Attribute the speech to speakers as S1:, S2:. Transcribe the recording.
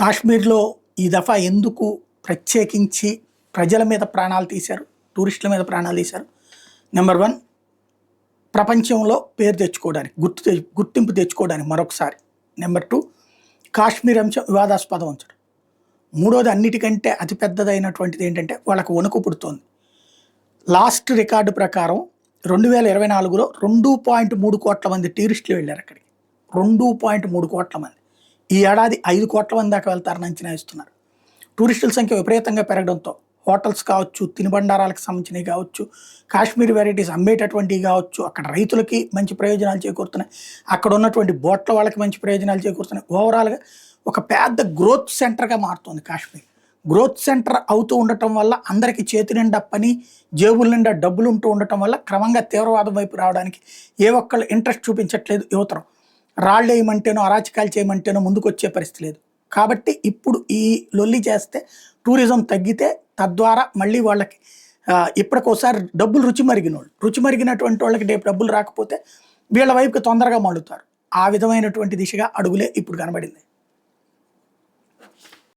S1: కాశ్మీర్లో ఈ దఫా ఎందుకు ప్రత్యేకించి ప్రజల మీద ప్రాణాలు తీశారు, టూరిస్టుల మీద ప్రాణాలు తీశారు? నెంబర్ 1, ప్రపంచంలో పేరు తెచ్చుకోవడానికి, గుర్తింపు తెచ్చుకోవడానికి మరొకసారి. నెంబర్ 2, కాశ్మీర్ అంశం వివాదాస్పదం ఉంచడం. మూడోది, అన్నిటికంటే అతిపెద్దదైనటువంటిది ఏంటంటే వాళ్ళకు వణుకు పుడుతోంది. లాస్ట్ రికార్డు ప్రకారం 2024లో 2.3 కోట్ల మంది టూరిస్టులు వెళ్ళారు అక్కడికి. 2.3 కోట్ల మంది. ఈ ఏడాది 5 కోట్ల మంది దాకా వెళ్తారని అంచనా ఇస్తున్నారు. టూరిస్టుల సంఖ్య విపరీతంగా పెరగడంతో హోటల్స్ కావచ్చు, తినుబండారాలకు సంబంధించినవి కావచ్చు, కాశ్మీర్ వెరైటీస్ అమ్మేటటువంటివి కావచ్చు, అక్కడ రైతులకి మంచి ప్రయోజనాలు చేకూరుతున్నాయి, అక్కడ ఉన్నటువంటి బోట్ల వాళ్ళకి మంచి ప్రయోజనాలు చేకూరుతున్నాయి. ఓవరాల్గా ఒక పెద్ద గ్రోత్ సెంటర్గా మారుతుంది కాశ్మీర్. గ్రోత్ సెంటర్ అవుతూ ఉండటం వల్ల అందరికీ చేతి నిండా పని, జేబుల నిండా డబ్బులు ఉంటూ ఉండటం వల్ల క్రమంగా తీవ్రవాదం వైపు రావడానికి ఏ ఒక్కళ్ళు ఇంట్రెస్ట్ చూపించట్లేదు. యువతరం రాళ్ళు వేయమంటేనో అరాచకాలు చేయమంటేనో ముందుకు వచ్చే పరిస్థితి లేదు. కాబట్టి ఇప్పుడు ఈ లొల్లి చేస్తే టూరిజం తగ్గితే తద్వారా మళ్ళీ వాళ్ళకి ఇప్పటికోసారి డబ్బులు రుచి మరిగినటువంటి వాళ్ళకి రేపు డబ్బులు రాకపోతే వీళ్ళ వైపుకి తొందరగా మళ్ళుతారు. ఆ విధమైనటువంటి దిశగా అడుగులే ఇప్పుడు కనబడింది.